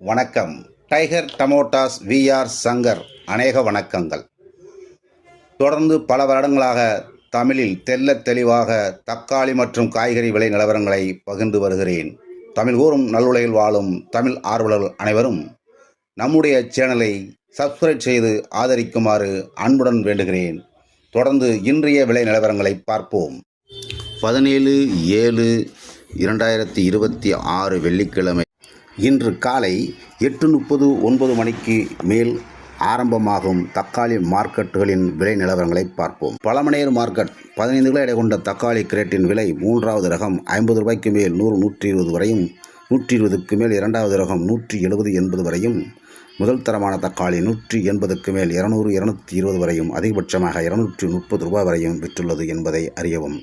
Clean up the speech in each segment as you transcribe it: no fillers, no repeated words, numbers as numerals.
வணக்கம். Tiger டமோட்டாஸ் VR Shankar அநேக வணக்கங்கள். தொடர்ந்து பல வருடங்களாக தமிழில் தெள்ளத் தெளிவாக தக்காளி மற்றும் காய்கறி விலை நிலவரங்களை பகிர்ந்து வருகிறேன். தமிழ் கூறும் நல்லுலகில் வாழும் தமிழ் ஆர்வலர்கள் அனைவரும் நம்முடைய சேனலை சப்ஸ்கிரைப் செய்து ஆதரிக்குமாறு அன்புடன் வேண்டுகிறேன். தொடர்ந்து இன்றைய விலை நிலவரங்களை பார்ப்போம். 17/7/2026 வெள்ளிக்கிழமை. இன்று காலை 8:30-9 மணிக்கு மேல் ஆரம்பமாகும் தக்காளி மார்க்கெட்டுகளின் விலை நிலவரங்களை பார்ப்போம். பழமநேர் மார்க்கெட் 15 கிலோ எடை கொண்ட தக்காளி கிரேட்டின் விலை மூன்றாவது ரகம் 50 ரூபாய்க்கு மேல் 100-120 வரையும், 120க்கு மேல் இரண்டாவது ரகம் 170-80 வரையும், முதல் தரமான தக்காளி 180க்கு மேல் 200-220 வரையும், அதிகபட்சமாக 230 ரூபாய் வரையும் விற்றுள்ளது என்பதை அறியவும்.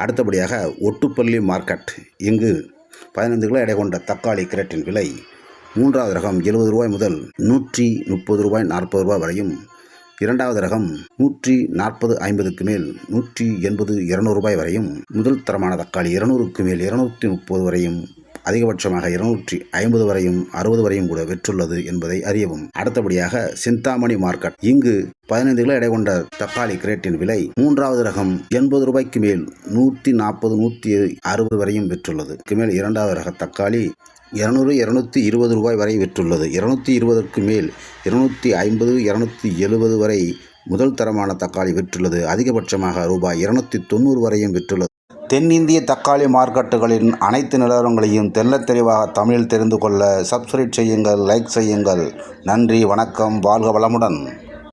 அடுத்தபடியாக ஒட்டுப்பள்ளி மார்க்கெட். இங்கு 15 கிலோ எடை கொண்ட தக்காளி கிரேட்டின் விலை மூன்றாவது ரகம் 70 ரூபாய் முதல் 130 ரூபாய் 40 ரூபாய் வரையும், இரண்டாவது ரகம் 140-50க்கு மேல் 180-200 ரூபாய் வரையும், முதல் தரமான தக்காளி 200க்கு மேல் 230 வரையும், அதிகபட்சமாக 250 வரையும் 60 வரையும் கூட விற்றுள்ளது என்பதை அறியவும். அடுத்தபடியாக சிந்தாமணி மார்க்கெட். இங்கு 15 கிலோ எடை கொண்ட தக்காளி கிரேட்டின் விலை மூன்றாவது ரகம் 80 ரூபாய்க்கு மேல் 140-160 வரையும் விற்றுள்ளது. மேல் இரண்டாவது ரக தக்காளி 200-220 ரூபாய் வரை விற்றுள்ளது. 220க்கு மேல் 250-270 வரை முதல் தரமான தக்காளி விற்றுள்ளது. அதிகபட்சமாக ரூபாய் 290 வரையும் விற்றுள்ளது. தென்னிந்திய தக்காளி மார்க்கெட்டுகளின் அனைத்து நிலவரங்களையும் தெள்ளத் தெளிவாக தமிழில் தெரிந்து கொள்ள சப்ஸ்கிரைப் செய்யுங்கள், லைக் செய்யுங்கள். நன்றி, வணக்கம், வாழ்க வளமுடன்.